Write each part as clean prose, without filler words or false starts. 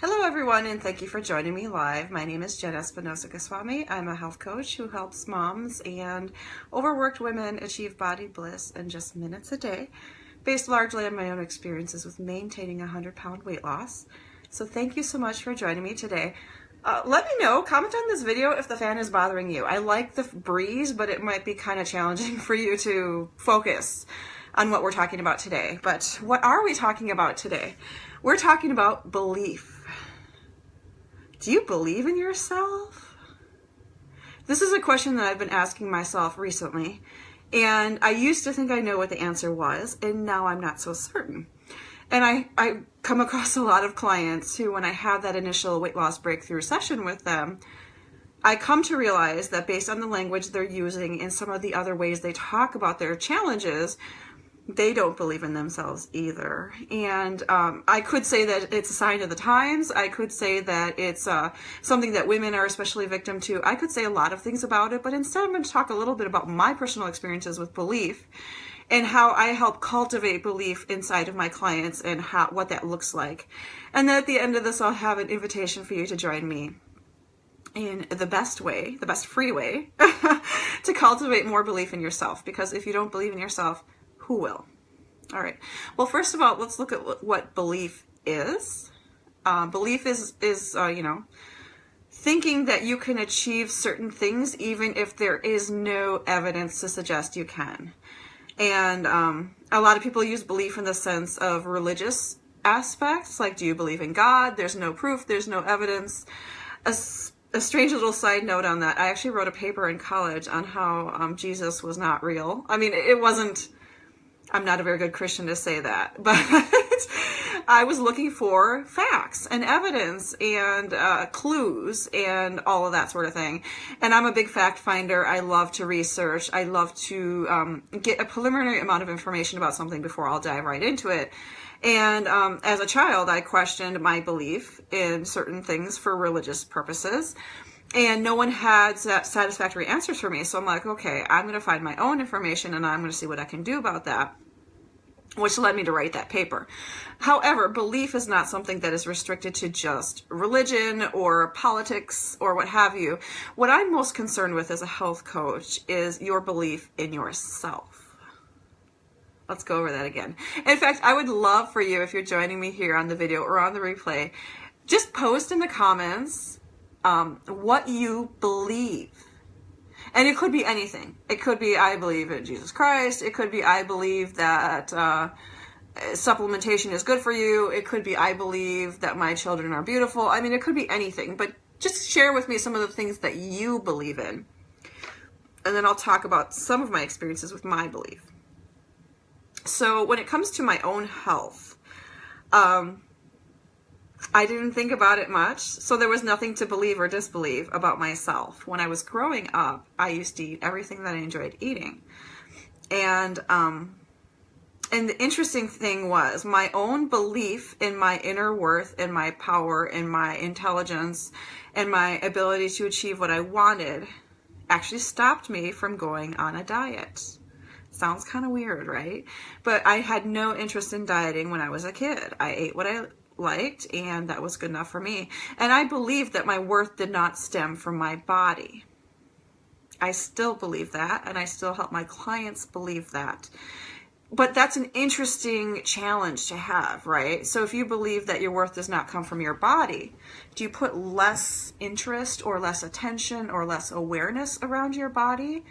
Hello everyone, and thank you for joining me live. My name is Jenn Espinosa-Goswami. I'm a health coach who helps moms and overworked women achieve body bliss in just minutes a day, based largely on my own experiences with maintaining a 100-pound weight loss. So thank you so much for joining me today. Let me know, comment on this video if the fan is bothering you. I like the breeze, but it might be kind of challenging for you to focus on what we're talking about today. But what are we talking about today? We're talking about belief. Do you believe in yourself? This is a question that I've been asking myself recently, and I used to think I know what the answer was, and now I'm not so certain. And I come across a lot of clients who, when I have that initial weight loss breakthrough session with them, I come to realize that based on the language they're using and some of the other ways they talk about their challenges, they don't believe in themselves either. And I could say that it's a sign of the times. I could say that it's something that women are especially victim to. I could say a lot of things about it, but instead I'm going to talk a little bit about my personal experiences with belief and how I help cultivate belief inside of my clients and what that looks like. And then at the end of this, I'll have an invitation for you to join me in the best way, the best free way to cultivate more belief in yourself. Because if you don't believe in yourself, who will? All right. Well, first of all, let's look at what belief is. Belief is thinking that you can achieve certain things even if there is no evidence to suggest you can. And a lot of people use belief in the sense of religious aspects, like, do you believe in God? There's no proof, there's no evidence. A strange little side note on that, I actually wrote a paper in college on how Jesus was not real. I mean, it wasn't, I'm not a very good Christian to say that, but I was looking for facts and evidence and clues and all of that sort of thing. And I'm a big fact finder. I love to research. I love to get a preliminary amount of information about something before I'll dive right into it. And as a child, I questioned my belief in certain things for religious purposes. And no one had satisfactory answers for me. So I'm like, okay, I'm going to find my own information and I'm going to see what I can do about that, which led me to write that paper. However, belief is not something that is restricted to just religion or politics or what have you. What I'm most concerned with as a health coach is your belief in yourself. Let's go over that again. In fact, I would love for you, if you're joining me here on the video or on the replay, just post in the comments what you believe. And it could be anything. It could be, I believe in Jesus Christ. It could be, I believe that supplementation is good for you. It could be, I believe that my children are beautiful. I mean, it could be anything, but just share with me some of the things that you believe in. And then I'll talk about some of my experiences with my belief. So when it comes to my own health, I didn't think about it much, so there was nothing to believe or disbelieve about myself. When I was growing up, I used to eat everything that I enjoyed eating. And the interesting thing was my own belief in my inner worth and my power and my intelligence and my ability to achieve what I wanted actually stopped me from going on a diet. Sounds kind of weird, right? But I had no interest in dieting when I was a kid. I ate what I liked, and that was good enough for me. And I believed that my worth did not stem from my body. I still believe that, and I still help my clients believe that. But that's an interesting challenge to have, right? So if you believe that your worth does not come from your body, do you put less interest or less attention or less awareness around your body?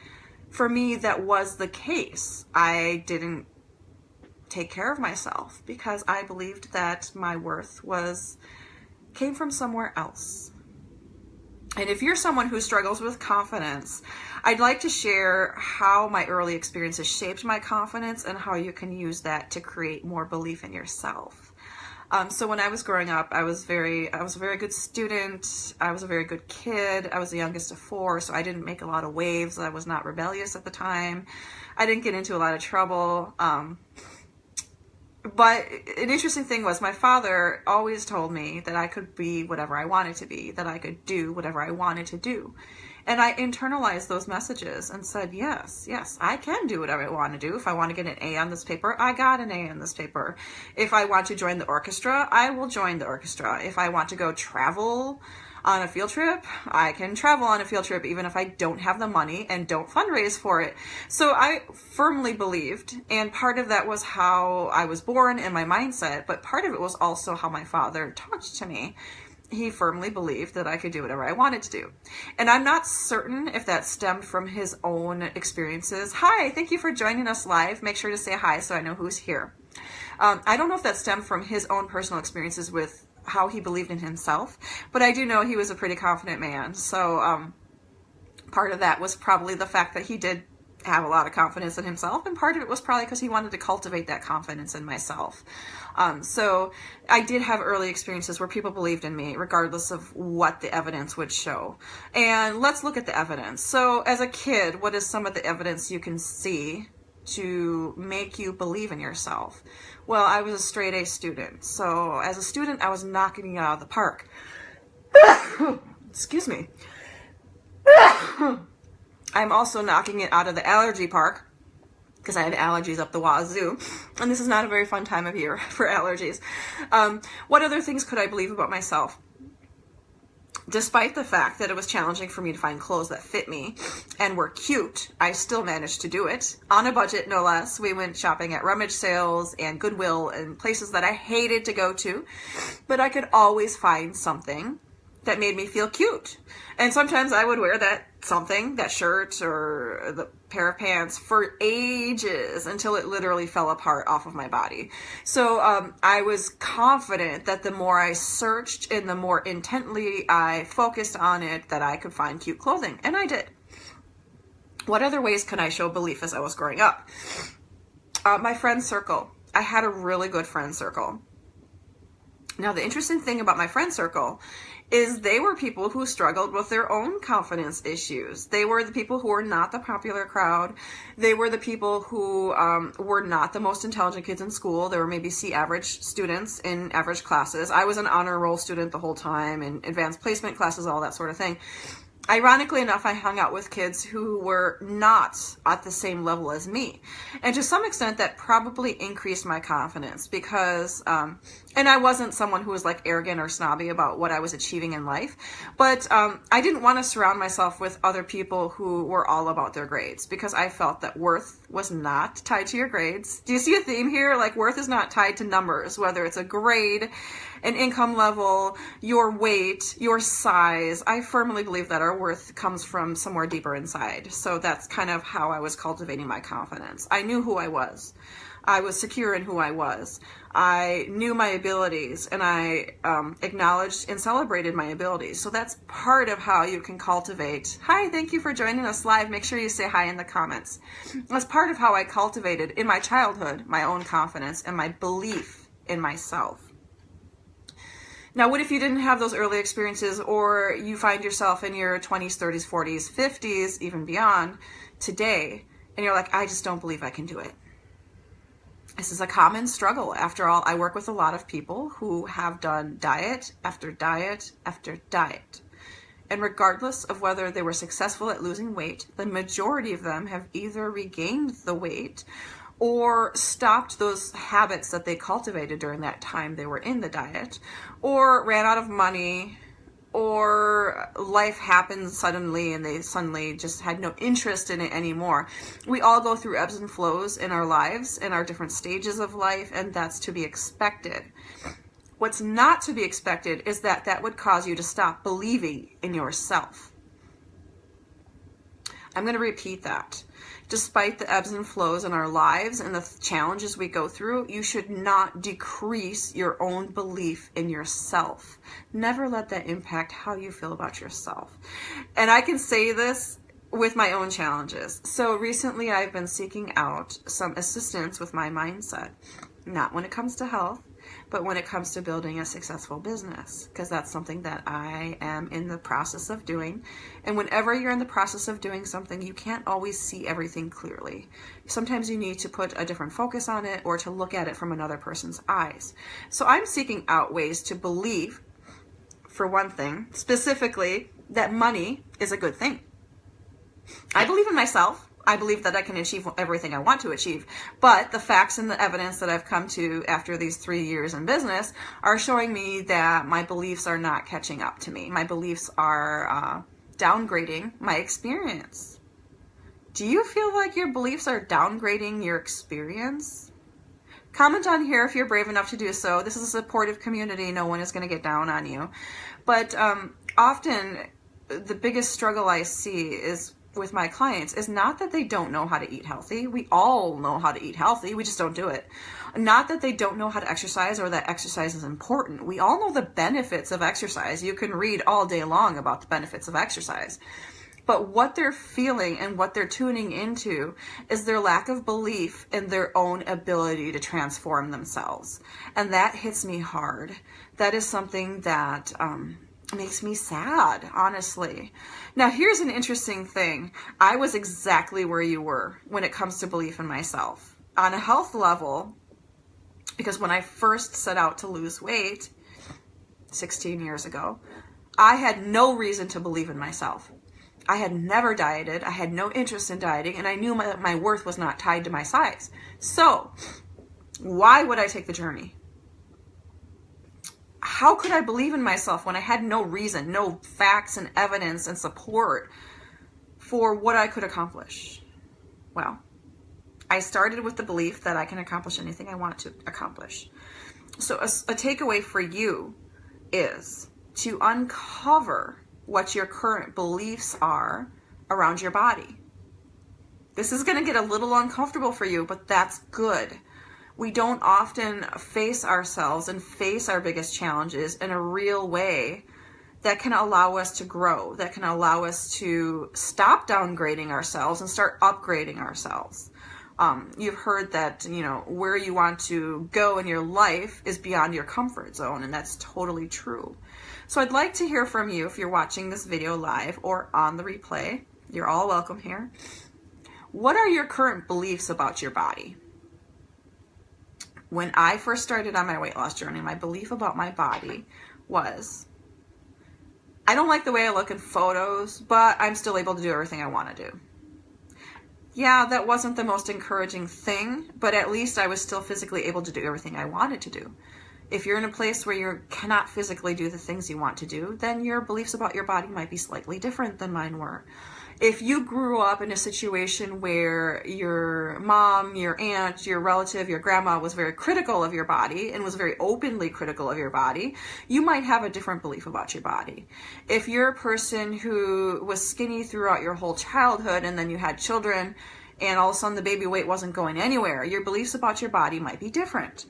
For me, that was the case. I didn't take care of myself because I believed that my worth came from somewhere else. And if you're someone who struggles with confidence, I'd like to share how my early experiences shaped my confidence and how you can use that to create more belief in yourself. So when I was growing up, I was a very good student. I was a very good kid. I was the youngest of 4, so I didn't make a lot of waves. I was not rebellious at the time. I didn't get into a lot of trouble. But an interesting thing was my father always told me that I could be whatever I wanted to be, that I could do whatever I wanted to do. And I internalized those messages and said, yes, I can do whatever I want to do. If I want to get an A on this paper, I got an A on this paper. If I want to join the orchestra, I will join the orchestra. If I want to go travel on a field trip, I can travel on a field trip even if I don't have the money and don't fundraise for it. So I firmly believed, and part of that was how I was born and my mindset, but part of it was also how my father talked to me. He firmly believed that I could do whatever I wanted to do. And I'm not certain if that stemmed from his own experiences. Hi, thank you for joining us live. Make sure to say hi so I know who's here. I don't know if that stemmed from his own personal experiences with how he believed in himself, but I do know he was a pretty confident man. So part of that was probably the fact that he did have a lot of confidence in himself, and part of it was probably because he wanted to cultivate that confidence in myself. So I did have early experiences where people believed in me regardless of what the evidence would show. And let's look at the evidence. So as a kid, what is some of the evidence you can see to make you believe in yourself? Well, I was a straight A student. So as a student, I was knocking it out of the park. Excuse me. I'm also knocking it out of the allergy park because I had allergies up the wazoo. And this is not a very fun time of year for allergies. What other things could I believe about myself? Despite the fact that it was challenging for me to find clothes that fit me and were cute, I still managed to do it. On a budget, no less. We went shopping at rummage sales and Goodwill and places that I hated to go to. But I could always find something that made me feel cute. And sometimes I would wear that something, that shirt or the pair of pants, for ages until it literally fell apart off of my body. So I was confident that the more I searched and the more intently I focused on it, that I could find cute clothing. And I did. What other ways can I show belief as I was growing up? My friend circle. I had a really good friend circle. Now, the interesting thing about my friend circle is they were people who struggled with their own confidence issues. They were the people who were not the popular crowd. They were the people who were not the most intelligent kids in school. They were maybe C average students in average classes. I was an honor roll student the whole time, and advanced placement classes, all that sort of thing. Ironically enough, I hung out with kids who were not at the same level as me. And to some extent, that probably increased my confidence because, and I wasn't someone who was like arrogant or snobby about what I was achieving in life, but I didn't want to surround myself with other people who were all about their grades because I felt that worth was not tied to your grades. Do you see a theme here? Like, worth is not tied to numbers, whether it's a grade, an income level, your weight, your size. I firmly believe that our worth comes from somewhere deeper inside. So that's kind of how I was cultivating my confidence. I knew who I was. I was secure in who I was. I knew my abilities, and I acknowledged and celebrated my abilities. So that's part of how you can cultivate. Hi, thank you for joining us live. Make sure you say hi in the comments. That's part of how I cultivated in my childhood my own confidence and my belief in myself. Now, what if you didn't have those early experiences, or you find yourself in your 20s, 30s, 40s, 50s, even beyond today, and you're like, I just don't believe I can do it. This is a common struggle. After all, I work with a lot of people who have done diet after diet after diet. And regardless of whether they were successful at losing weight, the majority of them have either regained the weight or stopped those habits that they cultivated during that time they were in the diet, or ran out of money, or life happened suddenly and they suddenly just had no interest in it anymore. We all go through ebbs and flows in our lives, in our different stages of life, and that's to be expected. What's not to be expected is that that would cause you to stop believing in yourself. I'm going to repeat that. Despite the ebbs and flows in our lives and the challenges we go through, you should not decrease your own belief in yourself. Never let that impact how you feel about yourself. And I can say this with my own challenges. So recently I've been seeking out some assistance with my mindset, not when it comes to health, but when it comes to building a successful business, because that's something that I am in the process of doing. And whenever you're in the process of doing something, you can't always see everything clearly. Sometimes you need to put a different focus on it or to look at it from another person's eyes. So I'm seeking out ways to believe, for one thing, specifically, that money is a good thing. I believe in myself. I believe that I can achieve everything I want to achieve. But the facts and the evidence that I've come to after these 3 years in business are showing me that my beliefs are not catching up to me. My beliefs are downgrading my experience. Do you feel like your beliefs are downgrading your experience? Comment on here if you're brave enough to do so. This is a supportive community. No one is going to get down on you. But often the biggest struggle I see is with my clients is not that they don't know how to eat healthy. We all know how to eat healthy. We just don't do it. Not that they don't know how to exercise or that exercise is important. We all know the benefits of exercise. You can read all day long about the benefits of exercise. But what they're feeling and what they're tuning into is their lack of belief in their own ability to transform themselves. And that hits me hard. That is something that makes me sad, honestly. Now, here's an interesting thing. I was exactly where you were when it comes to belief in myself. On a health level, because when I first set out to lose weight 16 years ago, I had no reason to believe in myself. I had never dieted. I had no interest in dieting, and I knew my worth was not tied to my size. So, why would I take the journey? How could I believe in myself when I had no reason, no facts and evidence and support for what I could accomplish? Well, I started with the belief that I can accomplish anything I want to accomplish. So a takeaway for you is to uncover what your current beliefs are around your body. This is going to get a little uncomfortable for you, but that's good. We don't often face ourselves and face our biggest challenges in a real way that can allow us to grow, that can allow us to stop downgrading ourselves and start upgrading ourselves. You've heard that, where you want to go in your life is beyond your comfort zone, and that's totally true. So I'd like to hear from you if you're watching this video live or on the replay. You're all welcome here. What are your current beliefs about your body? When I first started on my weight loss journey, my belief about my body was, I don't like the way I look in photos, but I'm still able to do everything I want to do. Yeah, that wasn't the most encouraging thing, but at least I was still physically able to do everything I wanted to do. If you're in a place where you cannot physically do the things you want to do, then your beliefs about your body might be slightly different than mine were. If you grew up in a situation where your mom, your aunt, your relative, your grandma was very critical of your body and was very openly critical of your body, you might have a different belief about your body. If you're a person who was skinny throughout your whole childhood and then you had children and all of a sudden the baby weight wasn't going anywhere, your beliefs about your body might be different.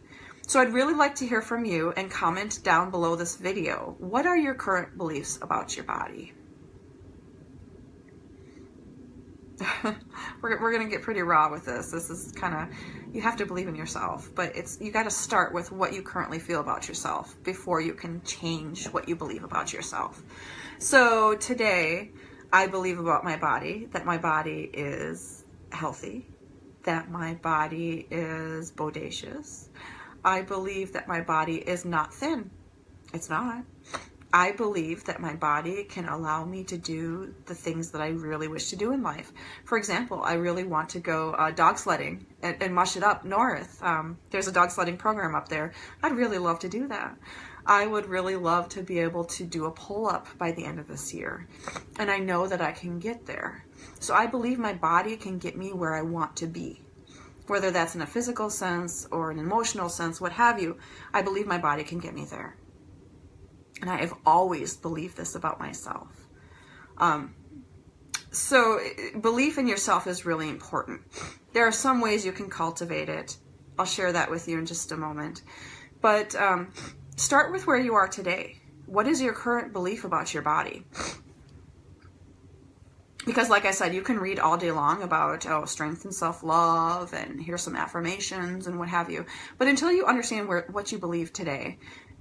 So I'd really like to hear from you and comment down below this video. What are your current beliefs about your body? We're going to get pretty raw with this. This is kind of, you have to believe in yourself, but you got to start with what you currently feel about yourself before you can change what you believe about yourself. So today, I believe about my body, that my body is healthy, that my body is bodacious. I believe that my body is not thin. It's not. I believe that my body can allow me to do the things that I really wish to do in life. For example, I really want to go dog sledding and mush it up north. There's a dog sledding program up there. I'd really love to do that. I would really love to be able to do a pull-up by the end of this year. And I know that I can get there. So I believe my body can get me where I want to be. Whether that's in a physical sense or an emotional sense, what have you, I believe my body can get me there. And I have always believed this about myself. So belief in yourself is really important. There are some ways you can cultivate it. I'll share that with you in just a moment. But start with where you are today. What is your current belief about your body? Because like I said, you can read all day long about strength and self-love and here's some affirmations and what have you. But until you understand what you believe today,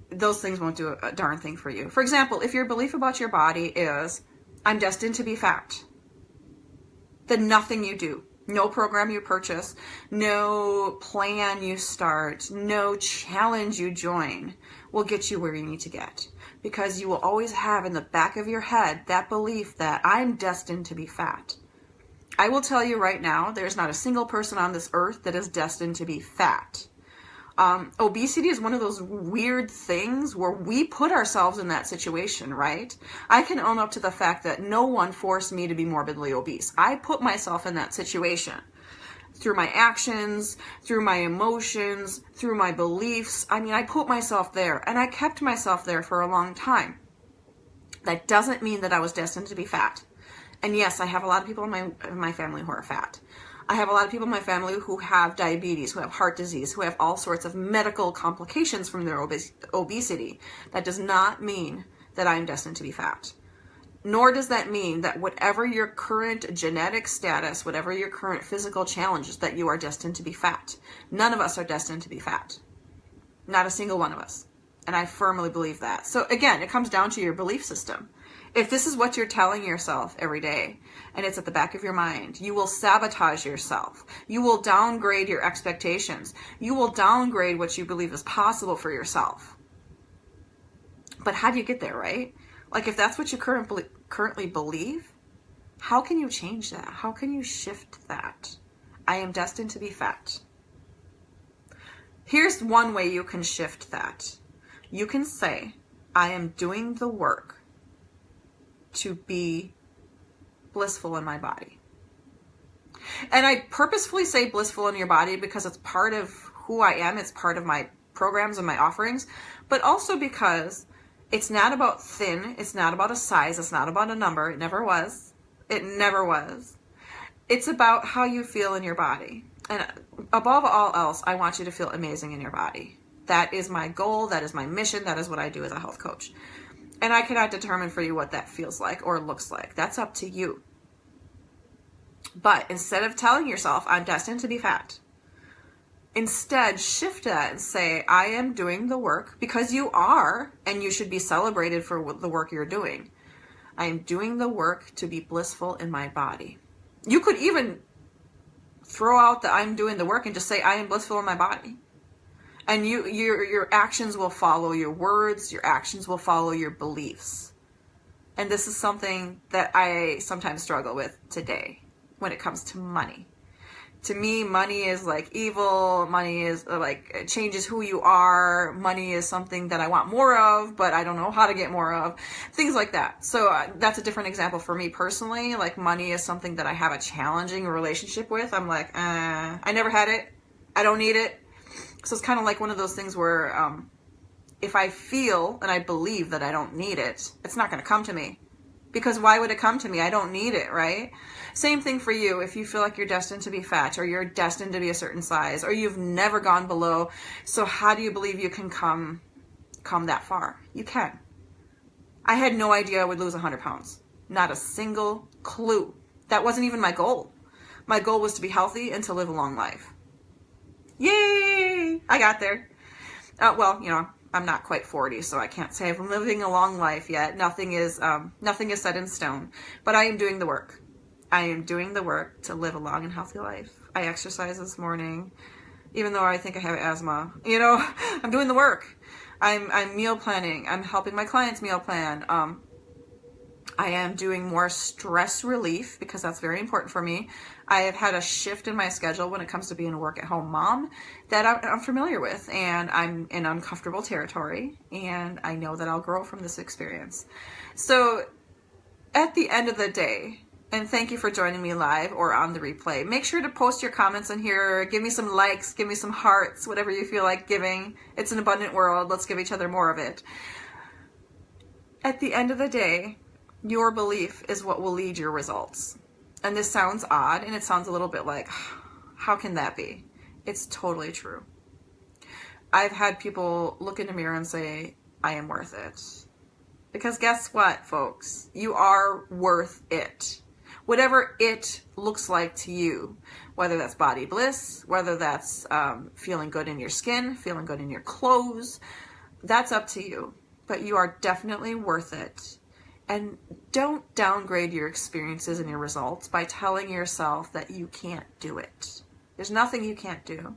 those things won't do a darn thing for you. For example, if your belief about your body is, I'm destined to be fat, then nothing you do, no program you purchase, no plan you start, no challenge you join will get you where you need to get. Because you will always have in the back of your head that belief that I'm destined to be fat. I will tell you right now, there's not a single person on this earth that is destined to be fat. Obesity is one of those weird things where we put ourselves in that situation, right? I can own up to the fact that no one forced me to be morbidly obese. I put myself in that situation through my actions, through my emotions, through my beliefs. I mean, I put myself there, and I kept myself there for a long time. That doesn't mean that I was destined to be fat. And yes, I have a lot of people in my family who are fat. I have a lot of people in my family who have diabetes, who have heart disease, who have all sorts of medical complications from their obesity. That does not mean that I'm destined to be fat. Nor does that mean that whatever your current genetic status, whatever your current physical challenges, that you are destined to be fat. None of us are destined to be fat. Not a single one of us. And I firmly believe that. So again, it comes down to your belief system. If this is what you're telling yourself every day, and it's at the back of your mind, you will sabotage yourself. You will downgrade your expectations. You will downgrade what you believe is possible for yourself. But how do you get there, right? Like, if that's what you currently believe, how can you change that? How can you shift that? I am destined to be fat. Here's one way you can shift that. You can say, I am doing the work to be blissful in my body. And I purposefully say blissful in your body because it's part of who I am. It's part of my programs and my offerings, but also because it's not about thin. It's not about a size. It's not about a number. It never was. It never was. It's about how you feel in your body. And above all else, I want you to feel amazing in your body. That is my goal. That is my mission. That is what I do as a health coach. And I cannot determine for you what that feels like or looks like. That's up to you. But instead of telling yourself, I'm destined to be fat, instead shift that and say, I am doing the work, because you are, and you should be celebrated for the work you're doing. I am doing the work to be blissful in my body. You could even throw out the I'm doing the work and just say, I am blissful in my body. And your actions will follow your words, your actions will follow your beliefs. And this is something that I sometimes struggle with today when it comes to money. To me, money is like evil. Money is like, it changes who you are. Money is something that I want more of, but I don't know how to get more of. Things like that. So that's a different example for me personally. Like, money is something that I have a challenging relationship with. I'm like, I never had it. I don't need it. So it's kind of like one of those things where if I feel and I believe that I don't need it, it's not going to come to me. Because why would it come to me? I don't need it, right? Same thing for you. If you feel like you're destined to be fat, or you're destined to be a certain size, or you've never gone below, so how do you believe you can come that far? You can. I had no idea I would lose 100 pounds. Not a single clue. That wasn't even my goal. My goal was to be healthy and to live a long life. Yay! I got there. Well, you know, I'm not quite 40, so I can't say I'm living a long life yet. Nothing is set in stone. But I am doing the work. I am doing the work to live a long and healthy life. I exercise this morning, even though I think I have asthma. You know, I'm doing the work. I'm meal planning. I'm helping my clients meal plan. I am doing more stress relief because that's very important for me. I have had a shift in my schedule when it comes to being a work-at-home mom that I'm familiar with, and I'm in uncomfortable territory, and I know that I'll grow from this experience. So at the end of the day, and thank you for joining me live or on the replay, make sure to post your comments in here. Give me some likes, give me some hearts, whatever you feel like giving. It's an abundant world. Let's give each other more of it. At the end of the day, your belief is what will lead your results. And this sounds odd, and it sounds a little bit like, how can that be? It's totally true. I've had people look in the mirror and say, I am worth it. Because guess what, folks? You are worth it. Whatever it looks like to you, whether that's body bliss, whether that's feeling good in your skin, feeling good in your clothes, that's up to you. But you are definitely worth it. And don't downgrade your experiences and your results by telling yourself that you can't do it. There's nothing you can't do,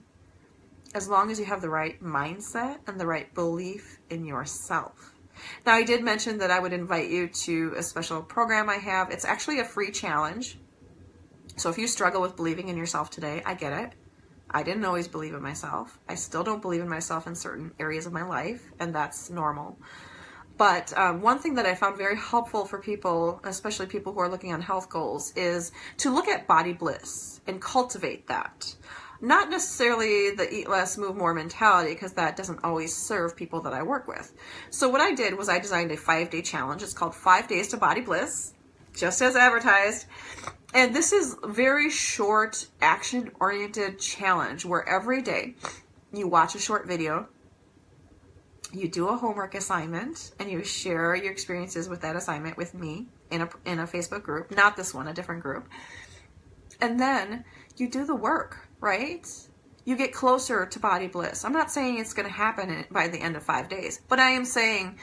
as long as you have the right mindset and the right belief in yourself. Now, I did mention that I would invite you to a special program I have. It's actually a free challenge. So if you struggle with believing in yourself today, I get it. I didn't always believe in myself. I still don't believe in myself in certain areas of my life, and that's normal. But one thing that I found very helpful for people, especially people who are looking on health goals, is to look at body bliss and cultivate that. Not necessarily the eat less, move more mentality, because that doesn't always serve people that I work with. So what I did was I designed a 5-day challenge. It's called 5 Days to Body Bliss, just as advertised. And this is a very short, action-oriented challenge where every day you watch a short video, you do a homework assignment, and you share your experiences with that assignment with me in a Facebook group. Not this one, a different group. And then you do the work, right? You get closer to body bliss. I'm not saying it's going to happen by the end of 5 days, but I am saying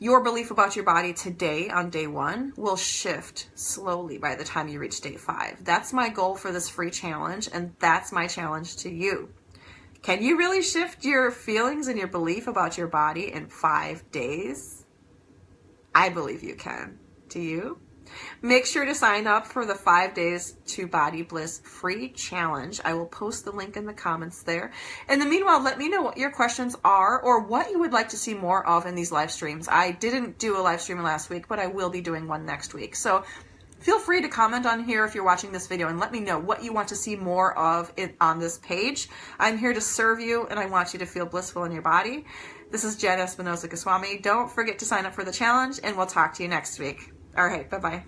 your belief about your body today on day 1 will shift slowly by the time you reach day 5. That's my goal for this free challenge, and that's my challenge to you. Can you really shift your feelings and your belief about your body in 5 days? I believe you can. Do you? Make sure to sign up for the 5 Days to Body Bliss free challenge. I will post the link in the comments there. In the meanwhile, let me know what your questions are or what you would like to see more of in these live streams. I didn't do a live stream last week, but I will be doing one next week. So feel free to comment on here if you're watching this video and let me know what you want to see more of on this page. I'm here to serve you, and I want you to feel blissful in your body. This is Jenn Espinosa-Goswami. Don't forget to sign up for the challenge, and we'll talk to you next week. All right, bye-bye.